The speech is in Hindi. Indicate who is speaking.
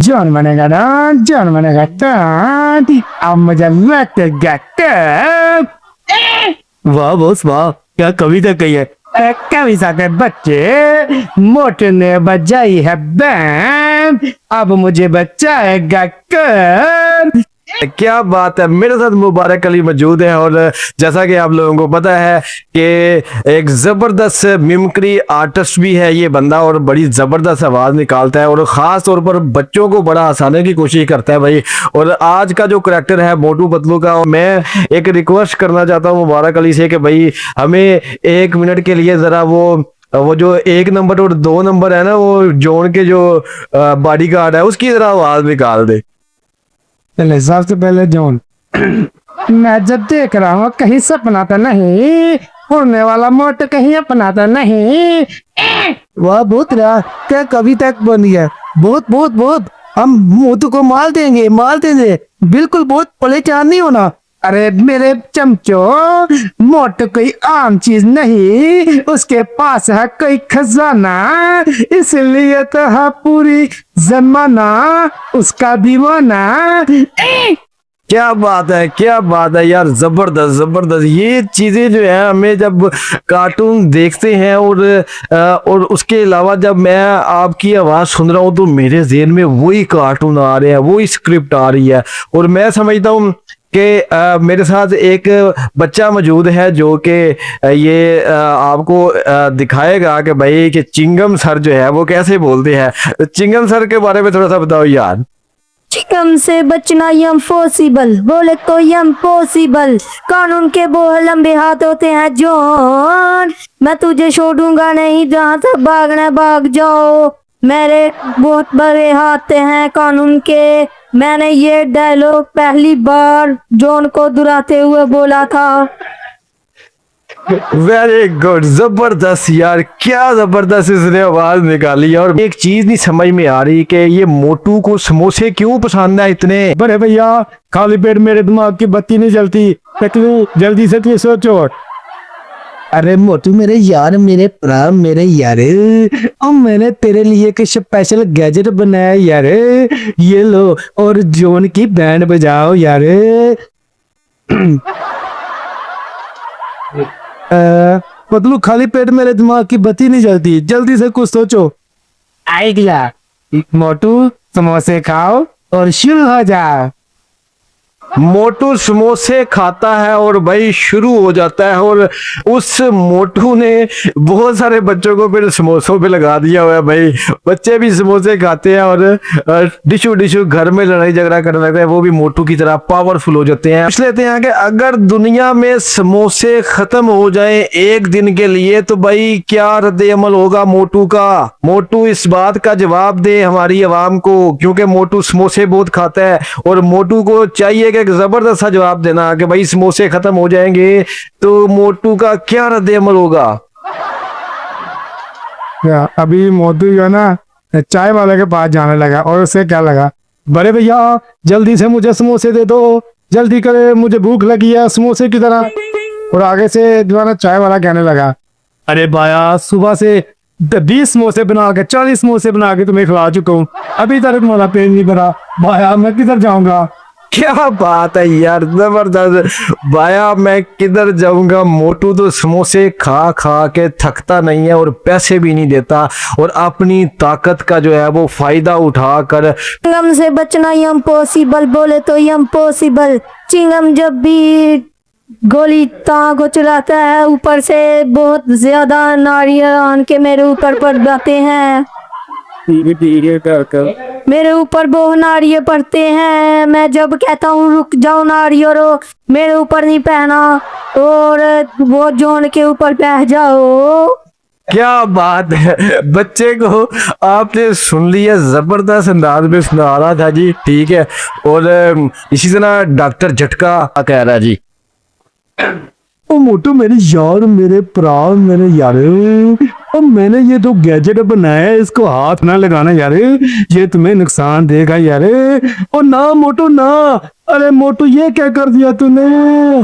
Speaker 1: जॉन बनेगा ना, जॉन बनेगा तो अब मुझे लगेगा कब। वाह बॉस वाह, क्या कविता कही है। कविता के बच्चे, मोटू ने बजाई है बैंड, अब मुझे बचाएगा कब।
Speaker 2: क्या बात है। मेरे साथ मुबारक अली मौजूद है और जैसा कि आप लोगों को पता है कि एक ज़बरदस्त मिमिक्री आर्टिस्ट भी है ये बंदा और बड़ी ज़बरदस्त आवाज़ निकालता है और ख़ास तौर पर बच्चों को बड़ा हंसाने की कोशिश करता है भाई। और आज का जो करैक्टर है मोटू पतलू का, मैं एक रिक्वेस्ट करना चाहता हूँ मुबारक अली से कि भाई हमें 1 मिनट के लिए ज़रा वो जो 1 नंबर और 2 नंबर है ना, वो जोन के जो बॉडी गार्ड है उसकी ज़रा आवाज़ निकाल दे।
Speaker 1: चले सबसे पहले जॉन, मैं जब देख रहा हूँ कहीं सपना तो नहीं, उड़ने वाला मोटू कहीं अपना तो नहीं।
Speaker 3: वाह बहुत रहा, क्या कविता बनी है। बहुत बहुत बहुत, हम मोटू को मार देंगे मार देंगे, बिल्कुल बहुत परेशान नहीं होना।
Speaker 1: अरे मेरे चमचो, मोटू कोई आम चीज नहीं, उसके पास है कोई खजाना, इसलिए तो है पूरी जमाना उसका दीवाना।
Speaker 2: क्या बात है यार, जबरदस्त जबरदस्त। ये चीजें जो है हमें जब कार्टून देखते हैं और उसके अलावा जब मैं आपकी आवाज सुन रहा हूँ तो मेरे ज़हन में वही कार्टून आ रहे हैं, वही स्क्रिप्ट आ रही है। और मैं समझता हूँ कि मेरे साथ एक बच्चा मौजूद है जो कि ये आपको दिखाएगा कि भाई कि चिंगम सर जो है वो कैसे बोलते हैं। तो चिंगम सर के बारे में थोड़ा सा बताओ यार।
Speaker 4: चिकम से बचना इम्पॉसिबल, बोले तो इम्पॉसिबल, कानून के वो लंबे हाथ होते हैं जॉन, मैं तुझे छोड़ूंगा नहीं, जहाँ तक भागना भाग जाओ, मेरे बहुत बड़े हाथ हैं कानून के। मैंने ये डायलॉग पहली बार जॉन को दुहराते हुए बोला था।
Speaker 2: वेरी गुड, जबरदस्त यार, क्या जबरदस्त इसने आवाज निकाली है। और एक चीज नहीं समझ में आ रही कि ये मोटू को समोसे क्यों पसंद है इतने।
Speaker 1: बड़े भैया, खाली पेट मेरे दिमाग की बत्ती नहीं जलती, तू जल्दी से तू सोचो।
Speaker 3: अरे मोटू मेरे यार, मेरे प्राण, मेरे यार, और मैंने तेरे लिए एक स्पेशल गैजेट बनाया यार, ये लो और जॉन की बैंड बजाओ यार। पतलू, खाली पेट मेरे दिमाग की बत्ती नहीं जलती, जल्दी से कुछ सोचो।
Speaker 1: आइडिया, मोटू समोसे खाओ और शुरू हो जाओ।
Speaker 2: मोटू समोसे खाता है और भाई शुरू हो जाता है। और उस मोटू ने बहुत सारे बच्चों को फिर समोसों पे लगा दिया हुआ है भाई। बच्चे भी समोसे खाते हैं और डिशू डिशू घर में लड़ाई झगड़ा करने लगते हैं, वो भी मोटू की तरह पावरफुल हो जाते हैं। पूछ लेते हैं कि अगर दुनिया में समोसे खत्म हो जाए 1 दिन के लिए तो भाई क्या रद्द अमल होगा मोटू का। मोटू इस बात का जवाब दे हमारी आवाम को, क्योंकि मोटू समोसे बहुत खाता है और मोटू को चाहिए एक जबरदस्त सा जवाब देना कि भाई समोसे खत्म हो जाएंगे तो मोटू का क्या रद्द अमल होगा।
Speaker 1: अभी मोटू जो है ना चाय वाले के पास जाने लगा और उससे क्या लगा, बड़े भैया जल्दी से मुझे समोसे दे दो, जल्दी करे मुझे भूख लगी है समोसे की तरह। और आगे से जो है ना चाय वाला कहने लगा, अरे भाया सुबह से 20 समोसे बना के 40 समोसे बना के तुम्हें खिला चुका हूँ, अभी तक तुम्हारा पेट नहीं भरा, भाया मैं किधर जाऊंगा।
Speaker 2: क्या बात है यार, जबरदस्त। भाया मैं किधर जाऊंगा, मोटू तो समोसे खा खा के थकता नहीं है और पैसे भी नहीं देता और अपनी ताकत का जो है वो फायदा उठाकर
Speaker 4: चिंगम से बचना इम्पॉसिबल, बोले तो इम्पॉसिबल। चिंगम जब भी गोली तां को चलाता है ऊपर से बहुत ज्यादा नारियल आन के मेरे ऊपर पड़ जाते हैं, मेरे ऊपर बहुत नारियल पड़ते हैं। मैं जब कहता हूँ रुक जाओ नारियल, मेरे ऊपर नहीं पहना और वो जॉन के ऊपर बह जाओ।
Speaker 2: क्या बात है, बच्चे को आपने सुन लिया, जबरदस्त अंदाज में सुना रहा था जी। ठीक है, और इसी तरह डॉक्टर झटका कह रहा जी।
Speaker 3: ओ मोटू मेरे यार, मेरे प्राण, मेरे यार, और मैंने ये तो गैजेट बनाया है, इसको हाथ ना लगाना यार, ये तुम्हें नुकसान देगा यार। और ना मोटू ना, अरे मोटू ये क्या कर दिया तूने।